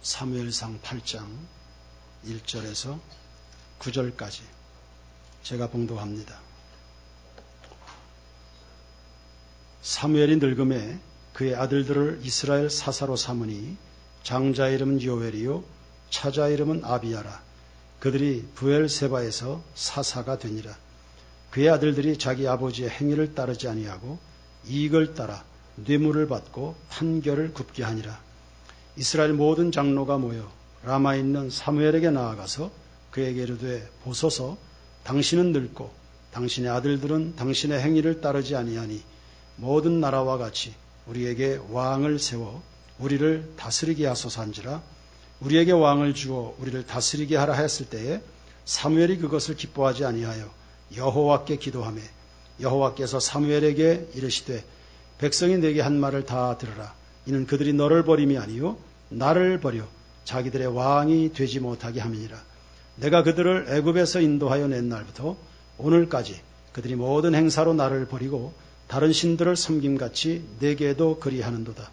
사무엘상 8장 1절에서 9절까지 제가 봉독합니다. 사무엘이 늙음에 그의 아들들을 이스라엘 사사로 삼으니 장자 이름은 요엘이요 차자 이름은 아비야라. 그들이 부엘세바에서 사사가 되니라. 그의 아들들이 자기 아버지의 행위를 따르지 아니하고 이익을 따라 뇌물을 받고 판결을 굽게 하니라. 이스라엘 모든 장로가 모여 라마에 있는 사무엘에게 나아가서 그에게 이르되 보소서, 당신은 늙고 당신의 아들들은 당신의 행위를 따르지 아니하니 모든 나라와 같이 우리에게 왕을 세워 우리를 다스리게 하소서 한지라. 우리에게 왕을 주어 우리를 다스리게 하라 했을 때에 사무엘이 그것을 기뻐하지 아니하여 여호와께 기도하매 여호와께서 사무엘에게 이르시되 백성이 내게 한 말을 다 들으라. 이는 그들이 너를 버림이 아니요 나를 버려 자기들의 왕이 되지 못하게 함이니라. 내가 그들을 애굽에서 인도하여 낸 날부터 오늘까지 그들이 모든 행사로 나를 버리고 다른 신들을 섬김같이 내게도 그리하는도다.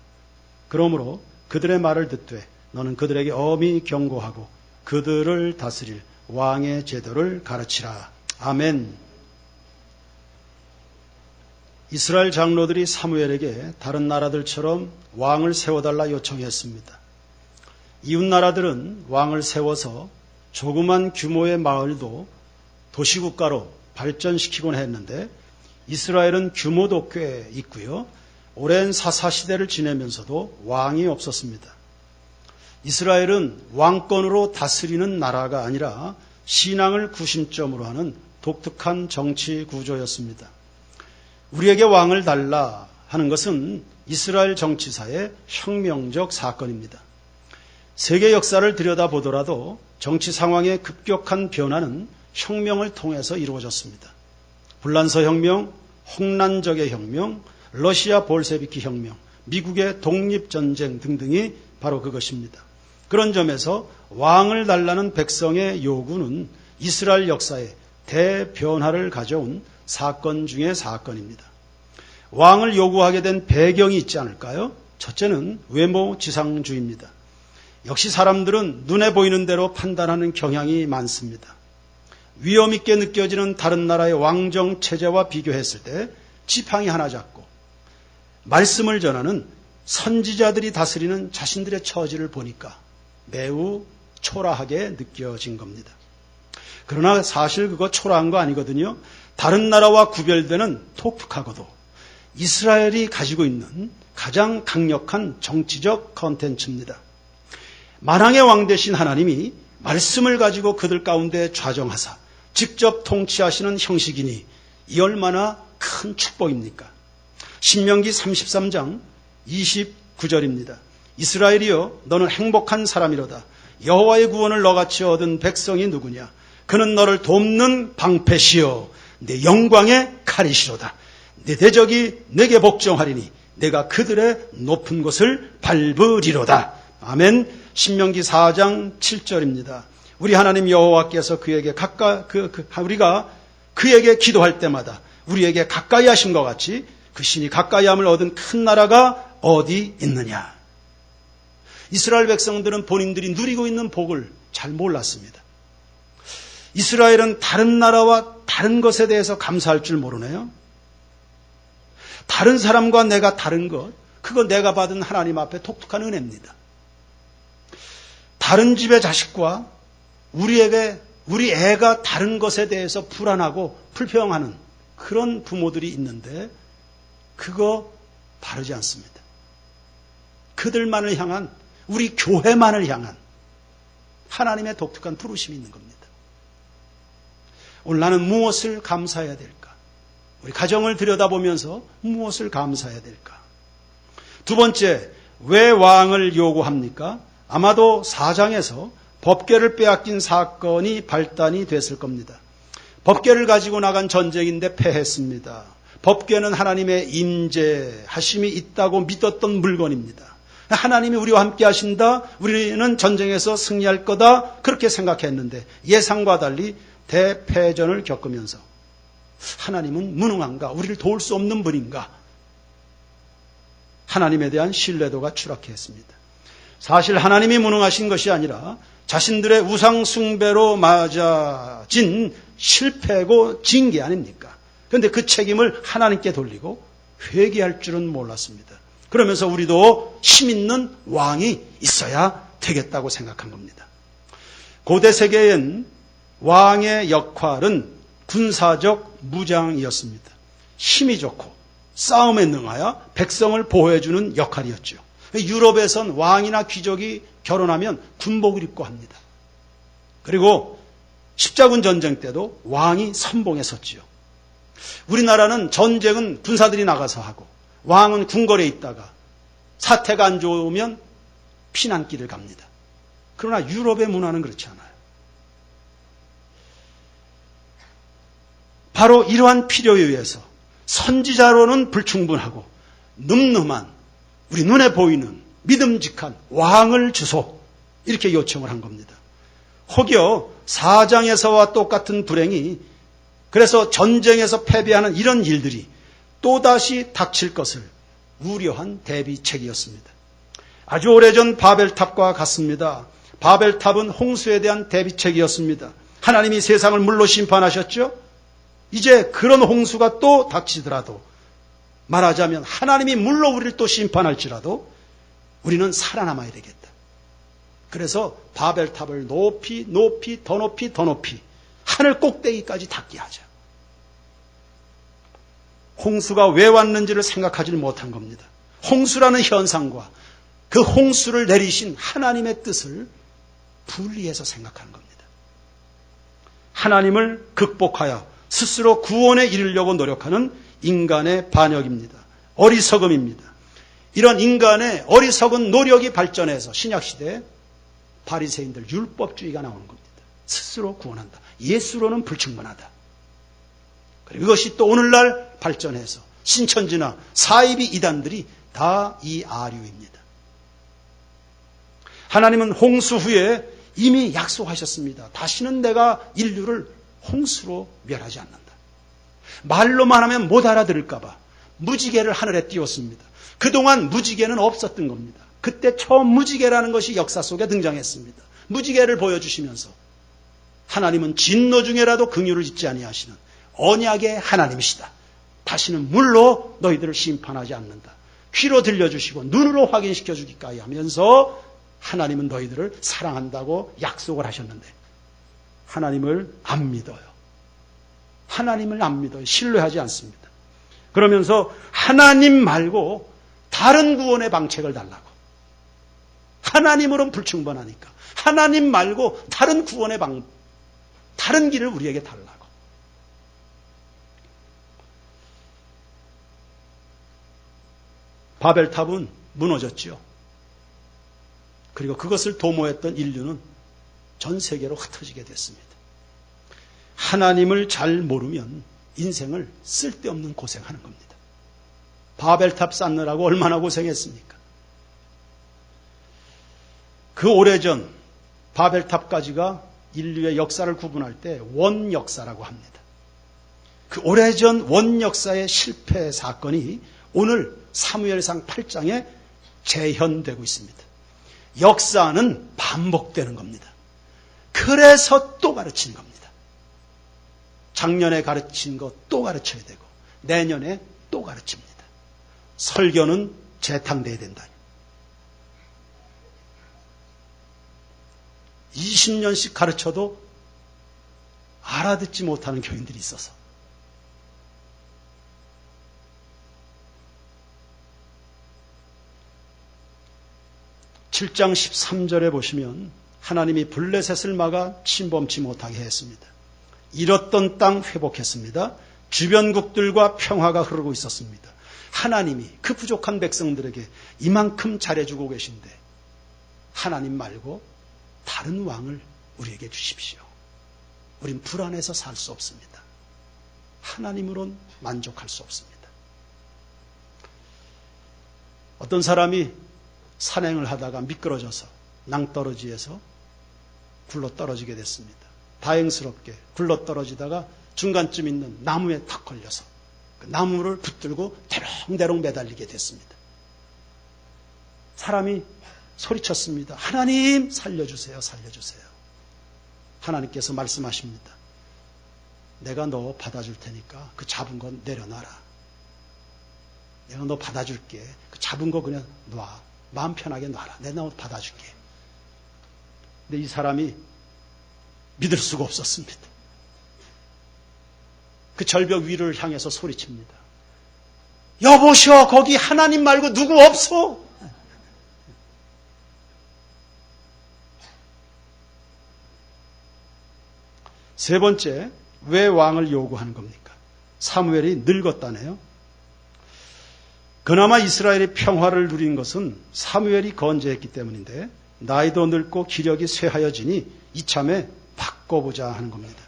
그러므로 그들의 말을 듣되 너는 그들에게 엄히 경고하고 그들을 다스릴 왕의 제도를 가르치라. 아멘. 이스라엘 장로들이 사무엘에게 다른 나라들처럼 왕을 세워달라 요청했습니다. 이웃 나라들은 왕을 세워서 조그만 규모의 마을도 도시국가로 발전시키곤 했는데 이스라엘은 규모도 꽤 있고요. 오랜 사사시대를 지내면서도 왕이 없었습니다. 이스라엘은 왕권으로 다스리는 나라가 아니라 신앙을 구심점으로 하는 독특한 정치 구조였습니다. 우리에게 왕을 달라 하는 것은 이스라엘 정치사의 혁명적 사건입니다. 세계 역사를 들여다보더라도 정치 상황의 급격한 변화는 혁명을 통해서 이루어졌습니다. 불란서 혁명, 홍난적의 혁명, 러시아 볼셰비키 혁명, 미국의 독립전쟁 등등이 바로 그것입니다. 그런 점에서 왕을 달라는 백성의 요구는 이스라엘 역사에 대변화를 가져온 사건 중의 사건입니다. 왕을 요구하게 된 배경이 있지 않을까요? 첫째는 외모지상주의입니다. 역시 사람들은 눈에 보이는 대로 판단하는 경향이 많습니다. 위험 있게 느껴지는 다른 나라의 왕정 체제와 비교했을 때 지팡이 하나 잡고 말씀을 전하는 선지자들이 다스리는 자신들의 처지를 보니까 매우 초라하게 느껴진 겁니다. 그러나 사실 그거 초라한 거 아니거든요. 다른 나라와 구별되는 독특하고도 이스라엘이 가지고 있는 가장 강력한 정치적 컨텐츠입니다. 만왕의 왕 되신 하나님이 말씀을 가지고 그들 가운데 좌정하사 직접 통치하시는 형식이니 이 얼마나 큰 축복입니까? 신명기 33장 29절입니다. 이스라엘이여 너는 행복한 사람이로다. 여호와의 구원을 너같이 얻은 백성이 누구냐? 그는 너를 돕는 방패시여 내 영광의 칼이시로다. 내 대적이 내게 복종하리니 내가 그들의 높은 곳을 밟으리로다. 아멘. 신명기 4장 7절입니다. 우리 하나님 여호와께서 그에게 우리가 그에게 기도할 때마다 우리에게 가까이 하신 것 같이 그 신이 가까이함을 얻은 큰 나라가 어디 있느냐. 이스라엘 백성들은 본인들이 누리고 있는 복을 잘 몰랐습니다. 이스라엘은 다른 나라와 다른 것에 대해서 감사할 줄 모르네요. 다른 사람과 내가 다른 것, 그거 내가 받은 하나님 앞에 독특한 은혜입니다. 다른 집의 자식과 우리 애가 다른 것에 대해서 불안하고 불평하는 그런 부모들이 있는데 그거 바르지 않습니다. 그들만을 향한, 우리 교회만을 향한 하나님의 독특한 부르심이 있는 겁니다. 오늘 나는 무엇을 감사해야 될까? 우리 가정을 들여다보면서 무엇을 감사해야 될까? 두 번째, 왜 왕을 요구합니까? 아마도 4장에서 법궤를 빼앗긴 사건이 발단이 됐을 겁니다. 법궤를 가지고 나간 전쟁인데 패했습니다. 법궤는 하나님의 임재하심이 있다고 믿었던 물건입니다. 하나님이 우리와 함께 하신다, 우리는 전쟁에서 승리할 거다, 그렇게 생각했는데 예상과 달리 대패전을 겪으면서 하나님은 무능한가? 우리를 도울 수 없는 분인가? 하나님에 대한 신뢰도가 추락했습니다. 사실 하나님이 무능하신 것이 아니라 자신들의 우상 숭배로 맞아진 실패고 징계 아닙니까? 그런데 그 책임을 하나님께 돌리고 회개할 줄은 몰랐습니다. 그러면서 우리도 힘 있는 왕이 있어야 되겠다고 생각한 겁니다. 고대 세계엔 왕의 역할은 군사적 무장이었습니다. 힘이 좋고 싸움에 능하여 백성을 보호해주는 역할이었죠. 유럽에선 왕이나 귀족이 결혼하면 군복을 입고 합니다. 그리고 십자군 전쟁 때도 왕이 선봉에 섰지요. 우리나라는 전쟁은 군사들이 나가서 하고 왕은 궁궐에 있다가 사태가 안 좋으면 피난길을 갑니다. 그러나 유럽의 문화는 그렇지 않아요. 바로 이러한 필요에 의해서 선지자로는 불충분하고 늠름한 우리 눈에 보이는 믿음직한 왕을 주소 이렇게 요청을 한 겁니다. 혹여 사장에서와 똑같은 불행이 그래서 전쟁에서 패배하는 이런 일들이 또다시 닥칠 것을 우려한 대비책이었습니다. 아주 오래전 바벨탑과 같습니다. 바벨탑은 홍수에 대한 대비책이었습니다. 하나님이 세상을 물로 심판하셨죠? 이제 그런 홍수가 또 닥치더라도 말하자면 하나님이 물로 우리를 또 심판할지라도 우리는 살아남아야 되겠다. 그래서 바벨탑을 높이 더 높이 하늘 꼭대기까지 닿게 하자. 홍수가 왜 왔는지를 생각하지 못한 겁니다. 홍수라는 현상과 그 홍수를 내리신 하나님의 뜻을 분리해서 생각하는 겁니다. 하나님을 극복하여 스스로 구원에 이르려고 노력하는 인간의 반역입니다. 어리석음입니다. 이런 인간의 어리석은 노력이 발전해서 신약시대에 바리새인들 율법주의가 나오는 겁니다. 스스로 구원한다. 예수로는 불충분하다. 그리고 이것이 또 오늘날 발전해서 신천지나 사이비 이단들이 다 이 아류입니다. 하나님은 홍수 후에 이미 약속하셨습니다. 다시는 내가 인류를 홍수로 멸하지 않는다. 말로만 하면 못 알아들을까 봐 무지개를 하늘에 띄웠습니다. 그동안 무지개는 없었던 겁니다. 그때 처음 무지개라는 것이 역사 속에 등장했습니다. 무지개를 보여주시면서 하나님은 진노 중에라도 긍휼을 잊지 아니하시는 언약의 하나님이시다. 다시는 물로 너희들을 심판하지 않는다. 귀로 들려주시고 눈으로 확인시켜 주기까지 하면서 하나님은 너희들을 사랑한다고 약속을 하셨는데 하나님을 안 믿어요. 하나님을 안 믿어요. 신뢰하지 않습니다. 그러면서 하나님 말고 다른 구원의 방책을 달라고. 하나님으로는 불충분하니까 하나님 말고 다른 구원의 다른 길을 우리에게 달라고. 바벨탑은 무너졌죠. 그리고 그것을 도모했던 인류는 전 세계로 흩어지게 됐습니다. 하나님을 잘 모르면 인생을 쓸데없는 고생하는 겁니다. 바벨탑 쌓느라고 얼마나 고생했습니까? 그 오래전 바벨탑까지가 인류의 역사를 구분할 때 원역사라고 합니다. 그 오래전 원역사의 실패 사건이 오늘 사무엘상 8장에 재현되고 있습니다. 역사는 반복되는 겁니다. 그래서 또 가르치는 겁니다. 작년에 가르친 거 또 가르쳐야 되고 내년에 또 가르칩니다. 설교는 재탕돼야 된다. 20년씩 가르쳐도 알아듣지 못하는 교인들이 있어서 7장 13절에 보시면 하나님이 블레셋을 막아 침범치 못하게 했습니다. 잃었던 땅 회복했습니다. 주변국들과 평화가 흐르고 있었습니다. 하나님이 그 부족한 백성들에게 이만큼 잘해주고 계신데 하나님 말고 다른 왕을 우리에게 주십시오. 우린 불안해서 살 수 없습니다. 하나님으론 만족할 수 없습니다. 어떤 사람이 산행을 하다가 미끄러져서 낭떠러지에서 굴러 떨어지게 됐습니다. 다행스럽게 굴러 떨어지다가 중간쯤 있는 나무에 탁 걸려서 그 나무를 붙들고 대롱대롱 매달리게 됐습니다. 사람이 소리쳤습니다. 하나님 살려주세요. 살려주세요. 하나님께서 말씀하십니다. 내가 너 받아줄 테니까 그 잡은 거 내려놔라. 내가 너 받아줄게. 그 잡은 거 그냥 놔. 마음 편하게 놔라. 내가 너 받아줄게. 근데 이 사람이 믿을 수가 없었습니다. 그 절벽 위를 향해서 소리칩니다. 여보시오, 거기 하나님 말고 누구 없어? 세 번째, 왜 왕을 요구하는 겁니까? 사무엘이 늙었다네요. 그나마 이스라엘이 평화를 누린 것은 사무엘이 건재했기 때문인데 나이도 늙고 기력이 쇠하여지니 이참에 바꿔보자 하는 겁니다.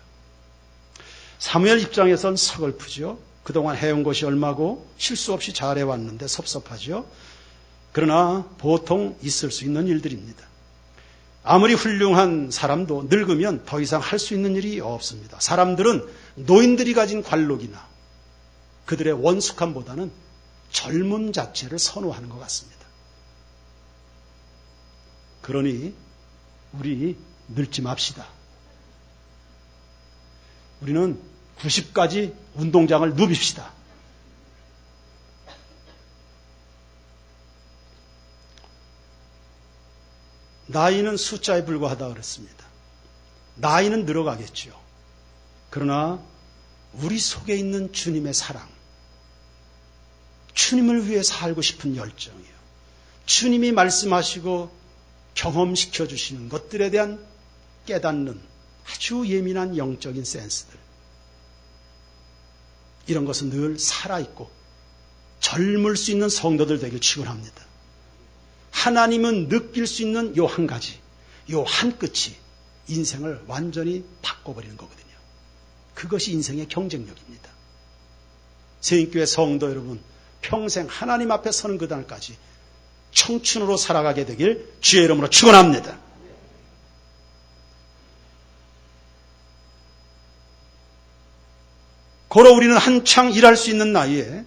사무엘 입장에선 서글프죠. 그동안 해온 것이 얼마고 실수 없이 잘해왔는데 섭섭하죠. 그러나 보통 있을 수 있는 일들입니다. 아무리 훌륭한 사람도 늙으면 더 이상 할 수 있는 일이 없습니다. 사람들은 노인들이 가진 관록이나 그들의 원숙함보다는 젊음 자체를 선호하는 것 같습니다. 그러니 우리 늙지 맙시다. 우리는 90까지 운동장을 누빕시다. 나이는 숫자에 불과하다 그랬습니다. 나이는 늘어가겠죠. 그러나 우리 속에 있는 주님의 사랑, 주님을 위해 살고 싶은 열정이요. 주님이 말씀하시고 경험시켜 주시는 것들에 대한 깨닫는 아주 예민한 영적인 센스들. 이런 것은 늘 살아있고 젊을 수 있는 성도들 되길 축원합니다. 하나님은 느낄 수 있는 요 한 가지, 요 한 끝이 인생을 완전히 바꿔버리는 거거든요. 그것이 인생의 경쟁력입니다. 세인교회 성도 여러분, 평생 하나님 앞에 서는 그날까지 청춘으로 살아가게 되길 주의 이름으로 축원합니다. 고로 우리는 한창 일할 수 있는 나이에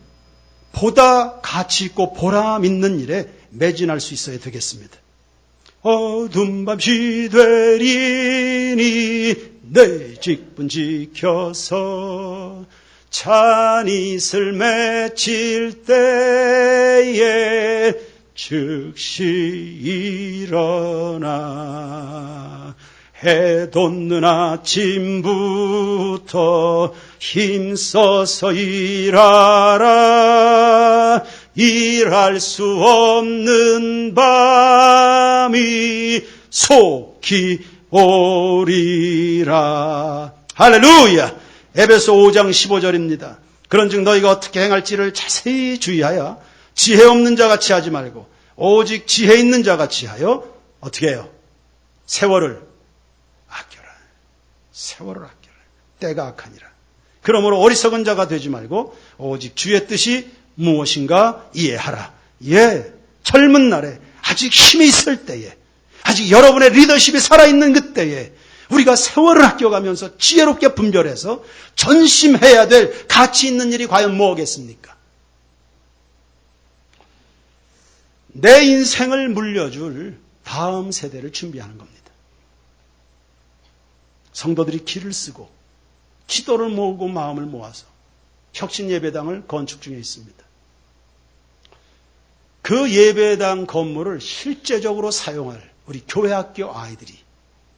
보다 가치 있고 보람 있는 일에 매진할 수 있어야 되겠습니다. 어두운 밤이 되리니 내 직분 지켜서 찬이슬 맺힐 때에 즉시 일어나 해 돋는 아침부터 힘써서 일하라. 일할 수 없는 밤이 속히 오리라. 할렐루야. 에베소 5장 15절입니다. 그런즉 너희가 어떻게 행할지를 자세히 주의하여 지혜 없는 자같이 하지 말고 오직 지혜 있는 자같이 하여 어떻게 해요? 세월을 아껴라. 세월을 아껴라. 때가 악하니라. 그러므로 어리석은 자가 되지 말고 오직 주의 뜻이 무엇인가 이해하라. 예, 젊은 날에 아직 힘이 있을 때에 아직 여러분의 리더십이 살아있는 그때에 우리가 세월을 아껴가면서 지혜롭게 분별해서 전심해야 될 가치 있는 일이 과연 뭐겠습니까? 내 인생을 물려줄 다음 세대를 준비하는 겁니다. 성도들이 길을 쓰고 기도를 모으고 마음을 모아서 혁신예배당을 건축 중에 있습니다. 그 예배당 건물을 실제적으로 사용할 우리 교회학교 아이들이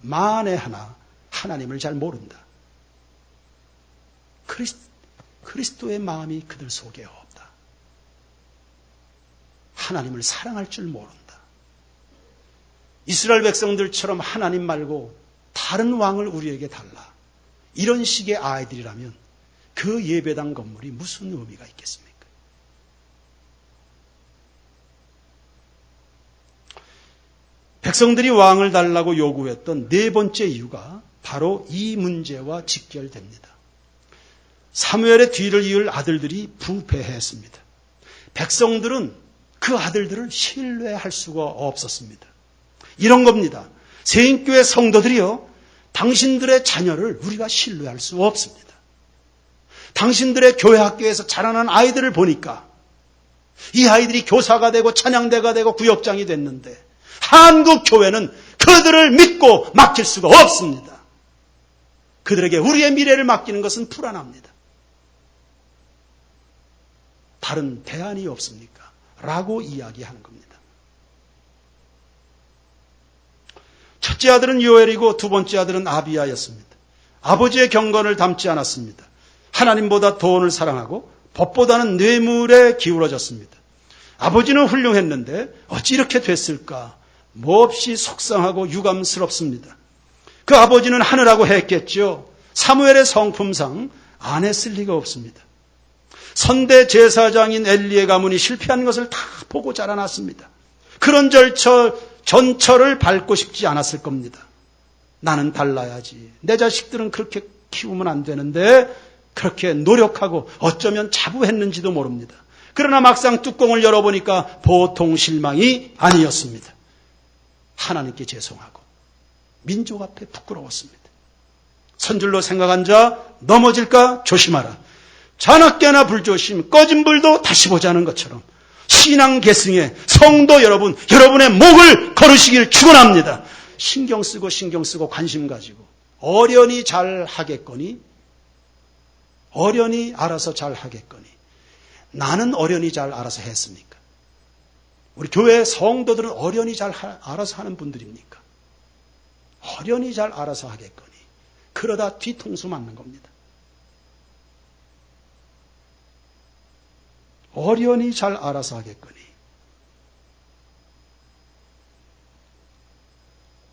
만에 하나 하나님을 잘 모른다. 그리스도의 마음이 그들 속에 없다. 하나님을 사랑할 줄 모른다. 이스라엘 백성들처럼 하나님 말고 다른 왕을 우리에게 달라. 이런 식의 아이들이라면 그 예배당 건물이 무슨 의미가 있겠습니까? 백성들이 왕을 달라고 요구했던 네 번째 이유가 바로 이 문제와 직결됩니다. 사무엘의 뒤를 이을 아들들이 부패했습니다. 백성들은 그 아들들을 신뢰할 수가 없었습니다. 이런 겁니다. 세인교회 성도들이요, 당신들의 자녀를 우리가 신뢰할 수 없습니다. 당신들의 교회 학교에서 자라난 아이들을 보니까 이 아이들이 교사가 되고 찬양대가 되고 구역장이 됐는데 한국 교회는 그들을 믿고 맡길 수가 없습니다. 그들에게 우리의 미래를 맡기는 것은 불안합니다. 다른 대안이 없습니까? 라고 이야기하는 겁니다. 첫째 아들은 요엘이고 두 번째 아들은 아비야였습니다. 아버지의 경건을 닮지 않았습니다. 하나님보다 돈을 사랑하고 법보다는 뇌물에 기울어졌습니다. 아버지는 훌륭했는데 어찌 이렇게 됐을까? 몹시 속상하고 유감스럽습니다. 그 아버지는 하느라고 했겠죠. 사무엘의 성품상 안 했을 리가 없습니다. 선대 제사장인 엘리의 가문이 실패한 것을 다 보고 자라났습니다. 그런 전철을 밟고 싶지 않았을 겁니다. 나는 달라야지. 내 자식들은 그렇게 키우면 안 되는데 그렇게 노력하고 어쩌면 자부했는지도 모릅니다. 그러나 막상 뚜껑을 열어보니까 보통 실망이 아니었습니다. 하나님께 죄송하고 민족 앞에 부끄러웠습니다. 선줄로 생각한 자 넘어질까 조심하라. 자나깨나 불조심, 꺼진 불도 다시 보자는 것처럼 신앙 계승에 성도 여러분, 여러분의 목을 거르시길 축원합니다. 신경 쓰고 관심 가지고 어련히 잘 하겠거니, 어련히 알아서 잘 하겠거니. 나는 어련히 잘 알아서 했습니까? 우리 교회 성도들은 어련히 잘 알아서 하는 분들입니까? 어련히 잘 알아서 하겠거니. 그러다 뒤통수 맞는 겁니다. 어련히 잘 알아서 하겠거니.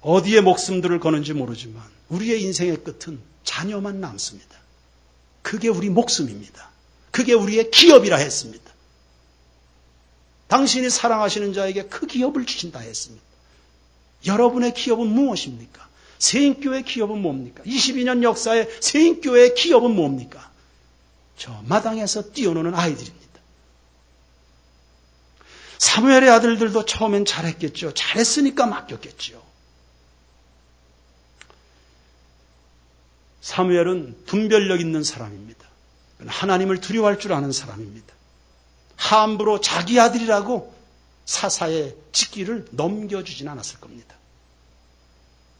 어디에 목숨들을 거는지 모르지만 우리의 인생의 끝은 자녀만 남습니다. 그게 우리 목숨입니다. 그게 우리의 기업이라 했습니다. 당신이 사랑하시는 자에게 그 기업을 주신다 했습니다. 여러분의 기업은 무엇입니까? 세인교회의 기업은 뭡니까? 22년 역사의 세인교회의 기업은 뭡니까? 저 마당에서 뛰어노는 아이들입니다. 사무엘의 아들들도 처음엔 잘했겠죠. 잘했으니까 맡겼겠죠. 사무엘은 분별력 있는 사람입니다. 하나님을 두려워할 줄 아는 사람입니다. 함부로 자기 아들이라고 사사의 직기를 넘겨주진 않았을 겁니다.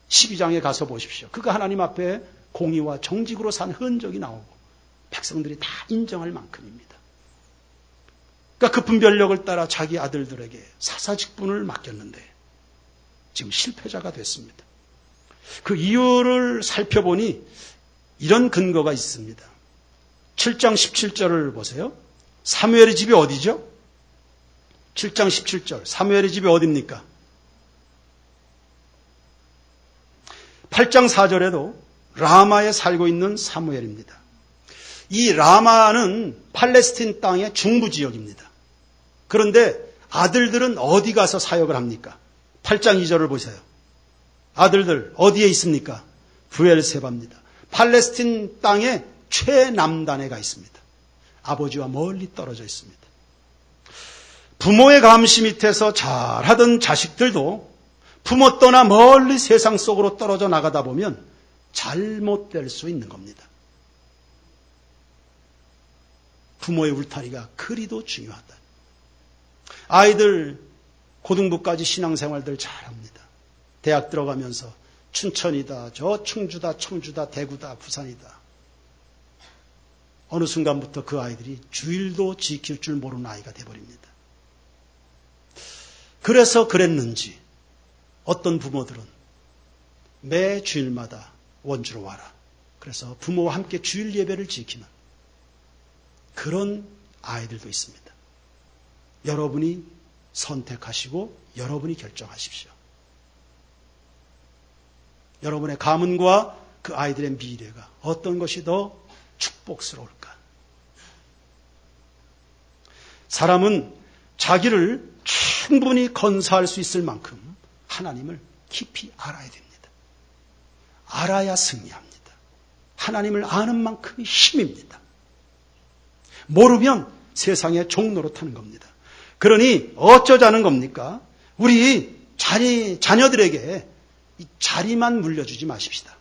12장에 가서 보십시오. 그가 하나님 앞에 공의와 정직으로 산 흔적이 나오고 백성들이 다 인정할 만큼입니다. 그러니까 그 분별력을 따라 자기 아들들에게 사사직분을 맡겼는데 지금 실패자가 됐습니다. 그 이유를 살펴보니 이런 근거가 있습니다. 7장 17절을 보세요. 사무엘의 집이 어디죠? 7장 17절. 사무엘의 집이 어디입니까? 8장 4절에도 라마에 살고 있는 사무엘입니다. 이 라마는 팔레스틴 땅의 중부 지역입니다. 그런데 아들들은 어디 가서 사역을 합니까? 8장 2절을 보세요. 아들들 어디에 있습니까? 브엘세바입니다. 팔레스틴 땅의 최남단에 가 있습니다. 아버지와 멀리 떨어져 있습니다. 부모의 감시 밑에서 잘하던 자식들도 부모 떠나 멀리 세상 속으로 떨어져 나가다 보면 잘못될 수 있는 겁니다. 부모의 울타리가 그리도 중요하다. 아이들 고등부까지 신앙생활들 잘합니다. 대학 들어가면서 춘천이다, 저 충주다, 청주다, 대구다, 부산이다. 어느 순간부터 그 아이들이 주일도 지킬 줄 모르는 아이가 돼버립니다. 그래서 그랬는지 어떤 부모들은 매 주일마다 원주로 와라. 그래서 부모와 함께 주일 예배를 지키는 그런 아이들도 있습니다. 여러분이 선택하시고 여러분이 결정하십시오. 여러분의 가문과 그 아이들의 미래가 어떤 것이 더 축복스러울까? 사람은 자기를 충분히 건사할 수 있을 만큼 하나님을 깊이 알아야 됩니다. 알아야 승리합니다. 하나님을 아는 만큼이 힘입니다. 모르면 세상의 종로로 타는 겁니다. 그러니 어쩌자는 겁니까? 우리 자녀들에게 이 자리만 물려주지 마십시다.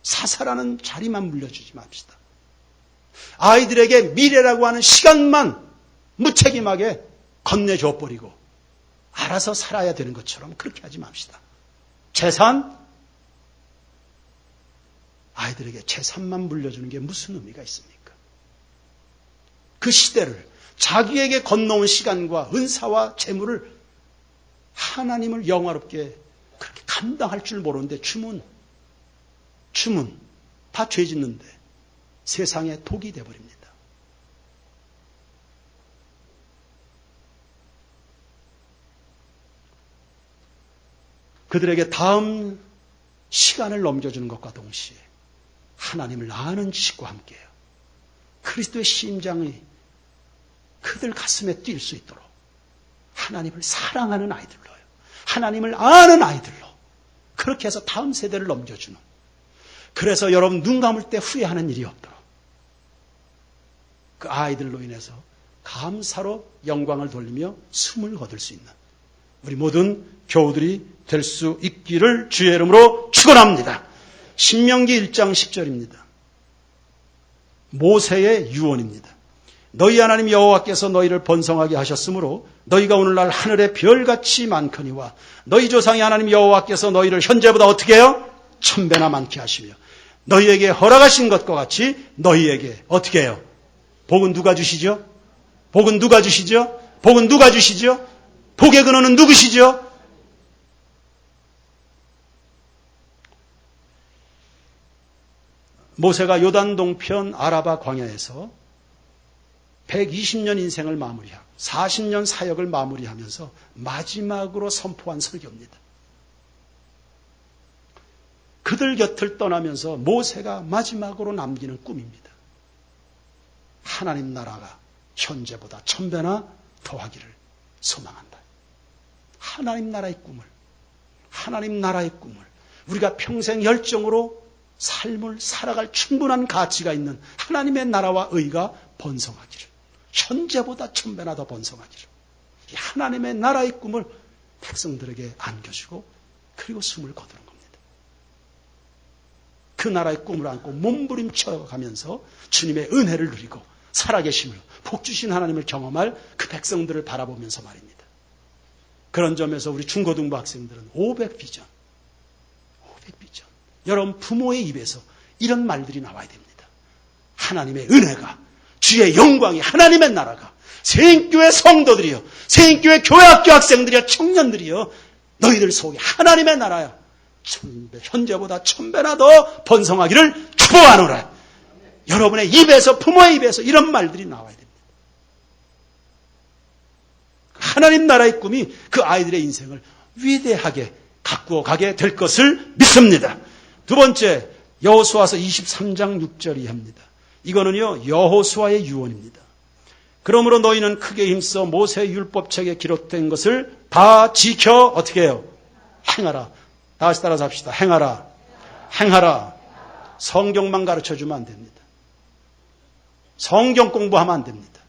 사사라는 자리만 물려주지 맙시다. 아이들에게 미래라고 하는 시간만 무책임하게 건네줘 버리고 알아서 살아야 되는 것처럼 그렇게 하지 맙시다. 재산? 아이들에게 재산만 물려주는 게 무슨 의미가 있습니까? 그 시대를 자기에게 건너온 시간과 은사와 재물을 하나님을 영화롭게 그렇게 감당할 줄 모르는데 주문 다 죄 짓는데 세상에 독이 되어버립니다. 그들에게 다음 시간을 넘겨주는 것과 동시에 하나님을 아는 지식과 함께요. 그리스도의 심장이 그들 가슴에 뛸 수 있도록 하나님을 사랑하는 아이들로요. 하나님을 아는 아이들로 그렇게 해서 다음 세대를 넘겨주는, 그래서 여러분 눈 감을 때 후회하는 일이 없도록 그 아이들로 인해서 감사로 영광을 돌리며 숨을 거둘 수 있는 우리 모든 교우들이 될 수 있기를 주의 이름으로 축원합니다. 신명기 1장 10절입니다. 모세의 유언입니다. 너희 하나님 여호와께서 너희를 번성하게 하셨으므로 너희가 오늘날 하늘의 별같이 많거니와 너희 조상의 하나님 여호와께서 너희를 현재보다 어떻게 해요? 1000배나 많게 하시며 너희에게 허락하신 것과 같이 너희에게 어떻게 해요? 복은 누가 주시죠? 복은 누가 주시죠? 복은 누가 주시죠? 복의 근원은 누구시죠? 모세가 요단 동편 아라바 광야에서 120년 인생을 마무리하고 40년 사역을 마무리하면서 마지막으로 선포한 설교입니다. 그들 곁을 떠나면서 모세가 마지막으로 남기는 꿈입니다. 하나님 나라가 현재보다 1000배나 더하기를 소망한다. 하나님 나라의 꿈을 우리가 평생 열정으로 삶을 살아갈 충분한 가치가 있는 하나님의 나라와 의가 번성하기를, 현재보다 1000배나 더 번성하기를, 이 하나님의 나라의 꿈을 백성들에게 안겨주고 그리고 숨을 거두는 겁니다. 그 나라의 꿈을 안고 몸부림쳐 가면서 주님의 은혜를 누리고 살아계심을, 복 주신 하나님을 경험할 그 백성들을 바라보면서 말입니다. 그런 점에서 우리 중고등부 학생들은 500비전. 여러분 부모의 입에서 이런 말들이 나와야 됩니다. 하나님의 은혜가, 주의 영광이, 하나님의 나라가, 세인교회 성도들이여, 세인교회 교회학교 학생들이여, 청년들이여, 너희들 속에 하나님의 나라야, 현재보다 1000배나 더 번성하기를 축복하노라. 여러분의 입에서, 부모의 입에서 이런 말들이 나와야 됩니다. 하나님 나라의 꿈이 그 아이들의 인생을 위대하게 가꾸어 가게 될 것을 믿습니다. 두 번째, 여호수아서 23장 6절이 합니다. 이거는요, 여호수아의 유언입니다. 그러므로 너희는 크게 힘써 모세 율법책에 기록된 것을 다 지켜 어떻게 해요? 행하라. 다시 따라서 합시다. 행하라. 성경만 가르쳐주면 안 됩니다. 성경 공부하면 안 됩니다.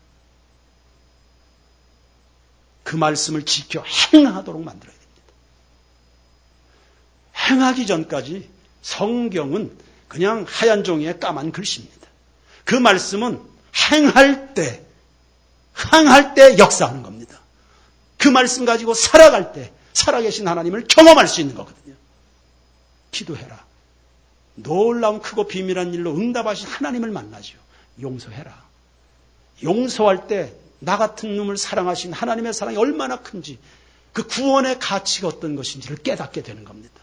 그 말씀을 지켜 행하도록 만들어야 됩니다. 행하기 전까지 성경은 그냥 하얀 종이에 까만 글씨입니다. 그 말씀은 행할 때 역사하는 겁니다. 그 말씀 가지고 살아갈 때 살아계신 하나님을 경험할 수 있는 거거든요. 기도해라. 놀라운 크고 비밀한 일로 응답하신 하나님을 만나죠. 용서해라. 용서할 때 나 같은 놈을 사랑하신 하나님의 사랑이 얼마나 큰지, 그 구원의 가치가 어떤 것인지를 깨닫게 되는 겁니다.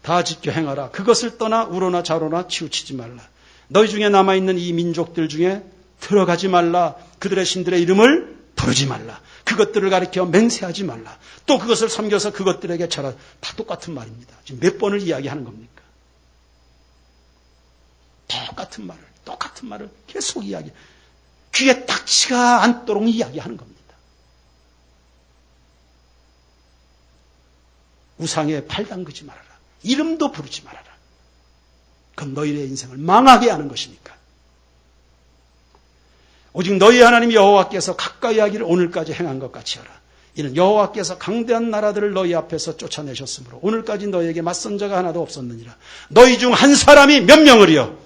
다 지켜 행하라. 그것을 떠나 우로나 좌로나 치우치지 말라. 너희 중에 남아있는 이 민족들 중에 들어가지 말라. 그들의 신들의 이름을 부르지 말라. 그것들을 가리켜 맹세하지 말라. 또 그것을 섬겨서 그것들에게 절하. 다 똑같은 말입니다. 지금 몇 번을 이야기하는 겁니까? 똑같은 말을 계속 이야기. 귀에 딱지가 않도록 이야기하는 겁니다. 우상에 발 담그지 말아라. 이름도 부르지 말아라. 그럼 너희의 인생을 망하게 하는 것이니까. 오직 너희 하나님 여호와께서 가까이 하기를 오늘까지 행한 것 같이 하라. 이는 여호와께서 강대한 나라들을 너희 앞에서 쫓아내셨으므로 오늘까지 너희에게 맞선 자가 하나도 없었느니라. 너희 중 한 사람이 몇 명을이요?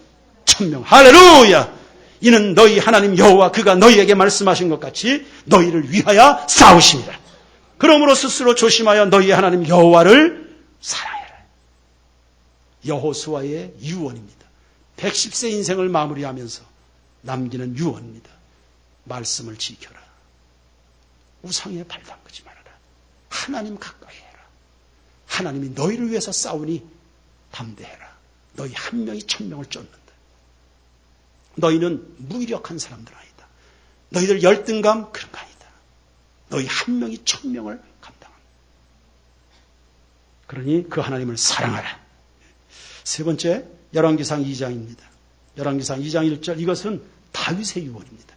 1000명. 할렐루야. 이는 너희 하나님 여호와 그가 너희에게 말씀하신 것 같이 너희를 위하여 싸우심이라. 그러므로 스스로 조심하여 너희 하나님 여호와를 사랑해라. 여호수아의 유언입니다. 110세 인생을 마무리하면서 남기는 유언입니다. 말씀을 지켜라. 우상에 발 담그지 말아라. 하나님 가까이 해라. 하나님이 너희를 위해서 싸우니 담대해라. 너희 한 명이 천명을 쫓는다. 너희는 무기력한 사람들 아니다. 너희들 열등감 그런 거 아니다. 너희 한 명이 천명을 감당한다. 그러니 그 하나님을 사랑하라. 세 번째 열왕기상 2장입니다. 열왕기상 2장 1절 이것은 다윗의 유언입니다.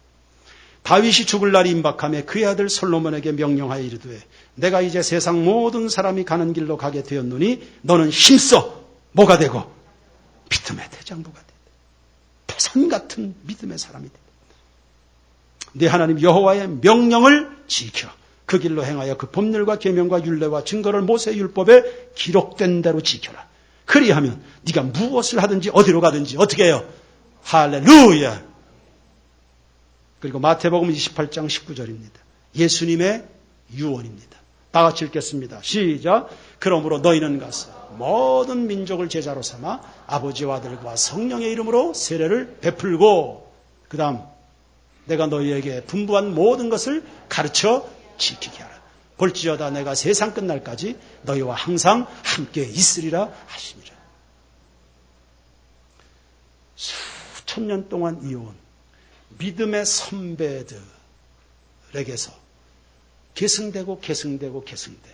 다윗이 죽을 날이 임박하며 그의 아들 솔로몬에게 명령하여 이르되 내가 이제 세상 모든 사람이 가는 길로 가게 되었노니 너는 힘써 뭐가 되고 믿음의 대장부가 되고 태산 같은 믿음의 사람이 되고 네 하나님 여호와의 명령을 지켜 그 길로 행하여 그 법률과 계명과 율례와 증거를 모세의 율법에 기록된 대로 지켜라. 그리하면 네가 무엇을 하든지 어디로 가든지 어떻게 해요? 할렐루야. 그리고 마태복음 28장 19절입니다. 예수님의 유언입니다. 다 같이 읽겠습니다. 시작. 그러므로 너희는 가서 모든 민족을 제자로 삼아 아버지와 아들과 성령의 이름으로 세례를 베풀고 그 다음 내가 너희에게 분부한 모든 것을 가르쳐 지키게 하라. 볼지어다 내가 세상 끝날까지 너희와 항상 함께 있으리라 하시니라. 수천 년 동안 이어온 믿음의 선배들에게서 계승되고 계승된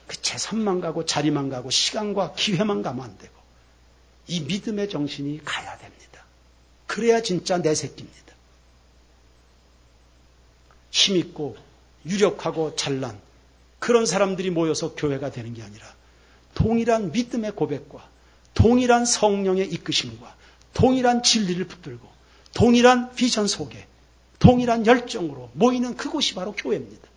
그 재산만 가고 자리만 가고 시간과 기회만 가면 안 되고 이 믿음의 정신이 가야 됩니다. 그래야 진짜 내 새끼입니다. 힘있고 유력하고 잘난 그런 사람들이 모여서 교회가 되는 게 아니라 동일한 믿음의 고백과 동일한 성령의 이끄심과 동일한 진리를 붙들고 동일한 비전 속에 동일한 열정으로 모이는 그곳이 바로 교회입니다.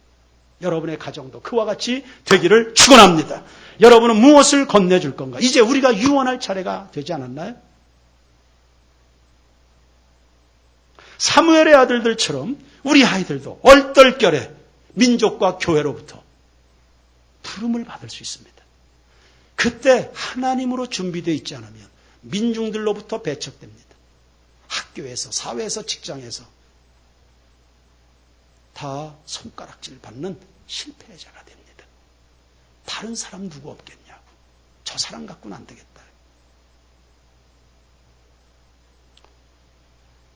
여러분의 가정도 그와 같이 되기를 축원합니다. 여러분은 무엇을 건네줄 건가? 이제 우리가 유언할 차례가 되지 않았나요? 사무엘의 아들들처럼 우리 아이들도 얼떨결에 민족과 교회로부터 부름을 받을 수 있습니다. 그때 하나님으로 준비되어 있지 않으면 민중들로부터 배척됩니다. 학교에서, 사회에서, 직장에서 다 손가락질 받는 실패자가 됩니다. 다른 사람 누구 없겠냐고. 저 사람 갖고는 안 되겠다.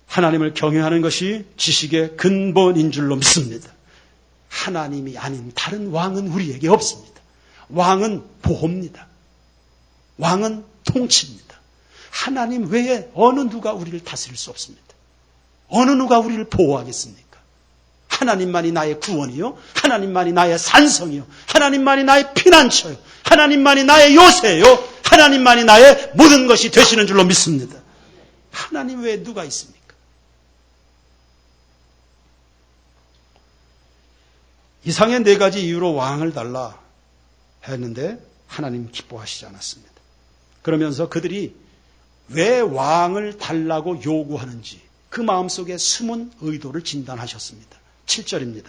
하나님을 경외하는 것이 지식의 근본인 줄로 믿습니다. 하나님이 아닌 다른 왕은 우리에게 없습니다. 왕은 보호입니다. 왕은 통치입니다. 하나님 외에 어느 누가 우리를 다스릴 수 없습니다. 어느 누가 우리를 보호하겠습니까? 하나님만이 나의 구원이요. 하나님만이 나의 산성이요. 하나님만이 나의 피난처요. 하나님만이 나의 요새요. 하나님만이 나의 모든 것이 되시는 줄로 믿습니다. 하나님 외에 누가 있습니까? 이상의 네 가지 이유로 왕을 달라 했는데 하나님 기뻐하시지 않았습니다. 그러면서 그들이 왜 왕을 달라고 요구하는지 그 마음속에 숨은 의도를 진단하셨습니다. 7절입니다.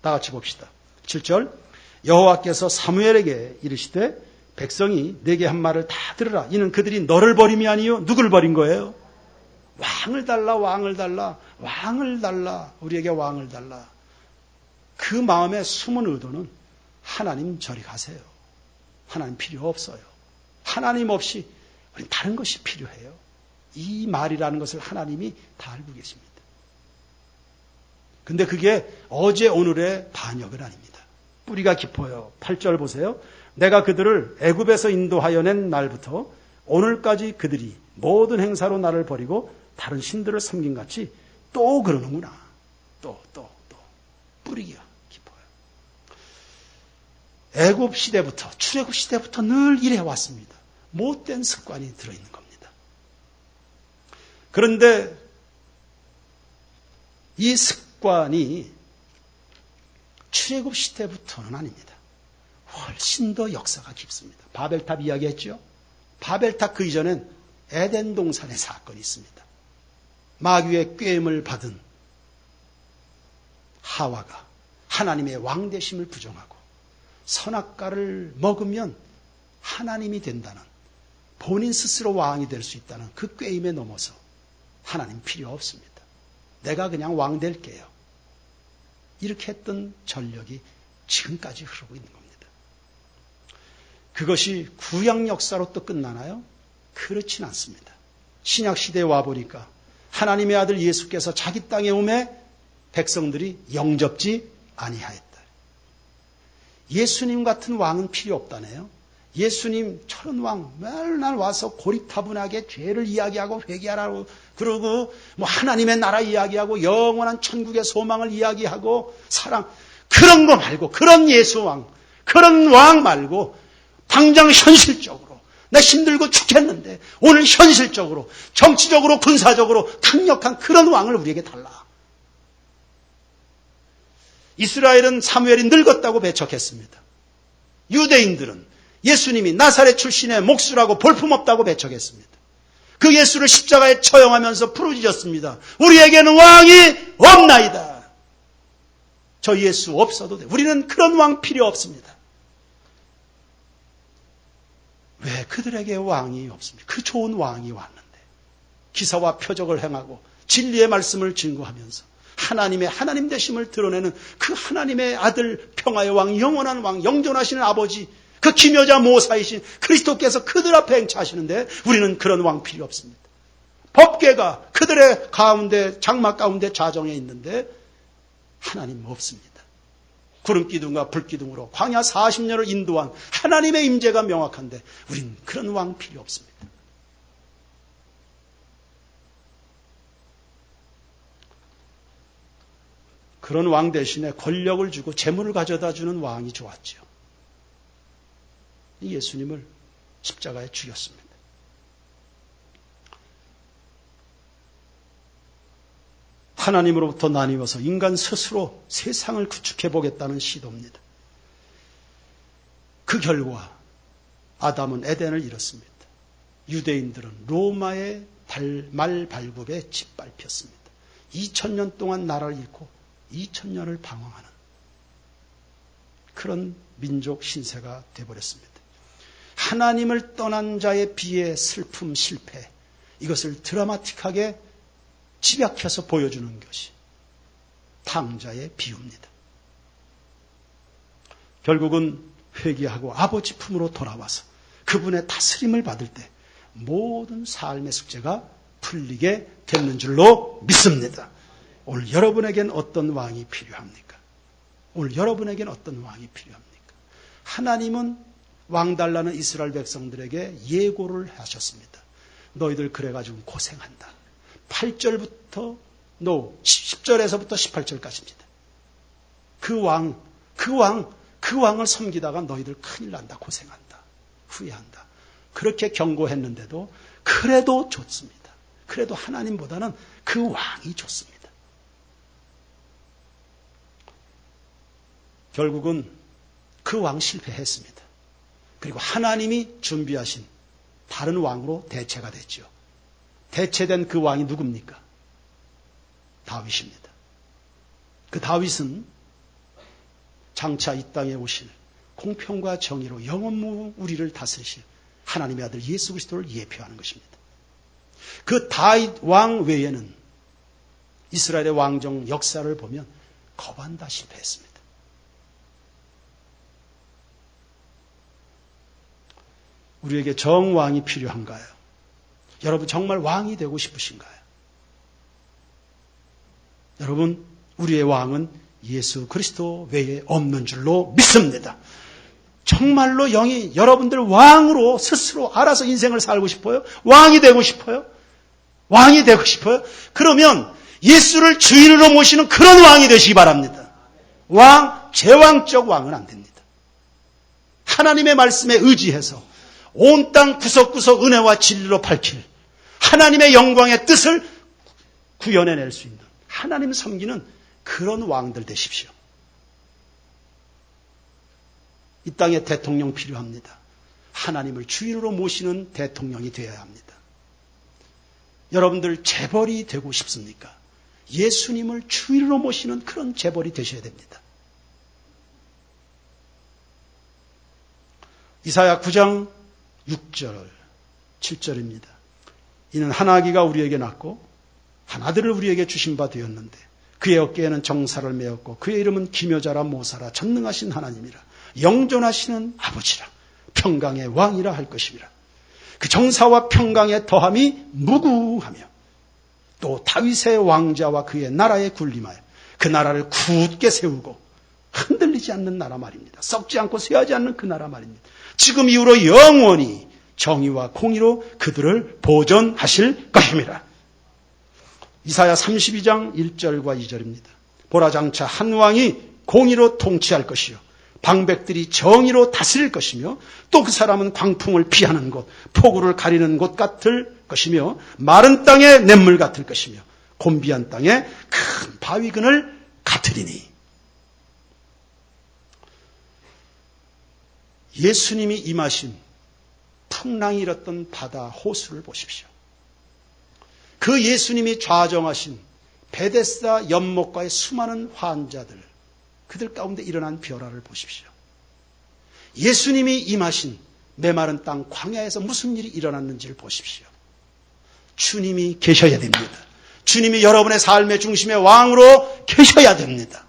다 같이 봅시다. 7절 여호와께서 사무엘에게 이르시되 백성이 내게 한 말을 다 들으라. 이는 그들이 너를 버림이 아니요 누굴 버린 거예요? 왕을 달라 왕을 달라 왕을 달라 우리에게 왕을 달라. 그 마음의 숨은 의도는 하나님 저리 가세요. 하나님 필요 없어요. 하나님 없이 우린 다른 것이 필요해요. 이 말이라는 것을 하나님이 다 알고 계십니다. 근데 그게 어제 오늘의 반역은 아닙니다. 뿌리가 깊어요. 8절 보세요. 내가 그들을 애굽에서 인도하여 낸 날부터 오늘까지 그들이 모든 행사로 나를 버리고 다른 신들을 섬긴 같이 또 그러는구나. 또 뿌리가 깊어요. 애굽 시대부터 출애굽 시대부터 늘 이래 왔습니다. 못된 습관이 들어있는 겁니다. 그런데 이 습관이 출애굽 시대부터는 아닙니다. 훨씬 더 역사가 깊습니다. 바벨탑 이야기했죠. 바벨탑 그 이전엔 에덴 동산의 사건이 있습니다. 마귀의 꾀임을 받은 하와가 하나님의 왕되심을 부정하고 선악과를 먹으면 하나님이 된다는, 본인 스스로 왕이 될 수 있다는 그 꾀임에 넘어서 하나님 필요 없습니다, 내가 그냥 왕 될게요, 이렇게 했던 전력이 지금까지 흐르고 있는 겁니다. 그것이 구약 역사로 또 끝나나요? 그렇진 않습니다. 신약 시대에 와보니까 하나님의 아들 예수께서 자기 땅에 오매 백성들이 영접지 아니하였다. 예수님 같은 왕은 필요 없다네요. 예수님 저런 왕 맨날 와서 고리타분하게 죄를 이야기하고 회개하라고 그러고 뭐 하나님의 나라 이야기하고 영원한 천국의 소망을 이야기하고 사랑, 그런 거 말고, 그런 예수 왕, 그런 왕 말고 당장 현실적으로 나 힘들고 죽겠는데 오늘 현실적으로 정치적으로 군사적으로 강력한 그런 왕을 우리에게 달라. 이스라엘은 사무엘이 늙었다고 배척했습니다. 유대인들은 예수님이 나사렛 출신의 목수라고 볼품없다고 배척했습니다. 그 예수를 십자가에 처형하면서 부르짖었습니다. 우리에게는 왕이 없나이다. 저 예수 없어도 돼. 우리는 그런 왕 필요 없습니다. 왜 그들에게 왕이 없습니까? 그 좋은 왕이 왔는데 기사와 표적을 행하고 진리의 말씀을 증거하면서 하나님 되심을 드러내는 그 하나님의 아들, 평화의 왕, 영원한 왕, 영존하시는 아버지, 그 기묘자 모사이신 그리스도께서 그들 앞에 행차하시는데 우리는 그런 왕 필요 없습니다. 법궤가 그들의 가운데, 장막 가운데 자정해 있는데 하나님 없습니다. 구름기둥과 불기둥으로 광야 40년을 인도한 하나님의 임재가 명확한데 우린 그런 왕 필요 없습니다. 그런 왕 대신에 권력을 주고 재물을 가져다 주는 왕이 좋았죠. 예수님을 십자가에 죽였습니다. 하나님으로부터 나뉘어서 인간 스스로 세상을 구축해 보겠다는 시도입니다. 그 결과 아담은 에덴을 잃었습니다. 유대인들은 로마의 말발굽에 짓밟혔습니다. 2000년 동안 나라를 잃고 2000년을 방황하는 그런 민족 신세가 되어버렸습니다. 하나님을 떠난 자의 비애, 슬픔, 실패, 이것을 드라마틱하게 집약해서 보여주는 것이 탕자의 비유입니다. 결국은 회개하고 아버지 품으로 돌아와서 그분의 다스림을 받을 때 모든 삶의 숙제가 풀리게 되는 줄로 믿습니다. 오늘 여러분에겐 어떤 왕이 필요합니까? 오늘 여러분에겐 어떤 왕이 필요합니까? 하나님은 왕 달라는 이스라엘 백성들에게 예고를 하셨습니다. 너희들 그래가지고 고생한다. 8절부터 10절에서부터 18절까지입니다. 그 왕을 섬기다가 너희들 큰일 난다. 고생한다. 후회한다. 그렇게 경고했는데도 그래도 좋습니다. 그래도 하나님보다는 그 왕이 좋습니다. 결국은 그 왕 실패했습니다. 그리고 하나님이 준비하신 다른 왕으로 대체가 됐죠. 대체된 그 왕이 누굽니까? 다윗입니다. 그 다윗은 장차 이 땅에 오실 공평과 정의로 영원무 우리를 다스리실 하나님의 아들 예수 그리스도를 예표하는 것입니다. 그 다윗 왕 외에는 이스라엘의 왕정 역사를 보면 거반 다 실패했습니다. 우리에게 정왕이 필요한가요? 여러분 정말 왕이 되고 싶으신가요? 여러분 우리의 왕은 예수 그리스도 외에 없는 줄로 믿습니다. 정말로 영이 여러분들 왕으로 스스로 알아서 인생을 살고 싶어요? 왕이 되고 싶어요? 왕이 되고 싶어요? 그러면 예수를 주인으로 모시는 그런 왕이 되시기 바랍니다. 제왕적 왕은 안 됩니다. 하나님의 말씀에 의지해서 온 땅 구석구석 은혜와 진리로 밝힐 하나님의 영광의 뜻을 구현해낼 수 있는 하나님 섬기는 그런 왕들 되십시오. 이 땅에 대통령 필요합니다. 하나님을 주인으로 모시는 대통령이 되어야 합니다. 여러분들 재벌이 되고 싶습니까? 예수님을 주인으로 모시는 그런 재벌이 되셔야 됩니다. 이사야 9장 6절, 7절입니다. 이는 한 아기가 우리에게 낳고 한 아들을 우리에게 주신 바 되었는데 그의 어깨에는 정사를 메었고 그의 이름은 기묘자라 모사라 전능하신 하나님이라 영존하시는 아버지라 평강의 왕이라 할 것임이라. 그 정사와 평강의 더함이 무구하며 또 다윗의 왕자와 그의 나라에 군림하여 그 나라를 굳게 세우고 흔들리지 않는 나라 말입니다. 썩지 않고 쇠하지 않는 그 나라 말입니다. 지금 이후로 영원히 정의와 공의로 그들을 보존하실 것입니다. 이사야 32장 1절과 2절입니다. 보라 장차 한 왕이 공의로 통치할 것이요 방백들이 정의로 다스릴 것이며 또 그 사람은 광풍을 피하는 곳, 폭우를 가리는 곳 같을 것이며 마른 땅의 냇물 같을 것이며 곤비한 땅에 큰 바위근을 같으리니. 예수님이 임하신 풍랑이 일었던 바다 호수를 보십시오. 그 예수님이 좌정하신 베데스다 연못가의 수많은 환자들, 그들 가운데 일어난 변화를 보십시오. 예수님이 임하신 메마른 땅 광야에서 무슨 일이 일어났는지를 보십시오. 주님이 계셔야 됩니다. 주님이 여러분의 삶의 중심의 왕으로 계셔야 됩니다.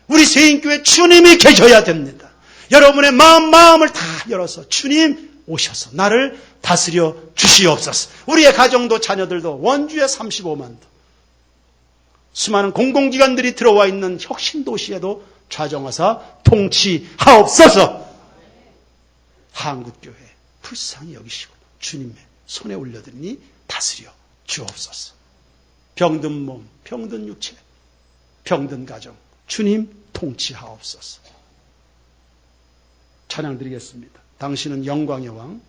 우리 세인교회 주님이 계셔야 됩니다. 여러분의 마음을 다 열어서 주님 오셔서 나를 다스려 주시옵소서. 우리의 가정도 자녀들도 원주의 35만도 수많은 공공기관들이 들어와 있는 혁신도시에도 좌정하사 통치하옵소서. 한국교회 불쌍히 여기시고 주님의 손에 올려드리니 다스려 주옵소서. 병든 몸, 병든 육체, 병든 가정 주님 통치하옵소서. 찬양 드리겠습니다. 당신은 영광의 왕,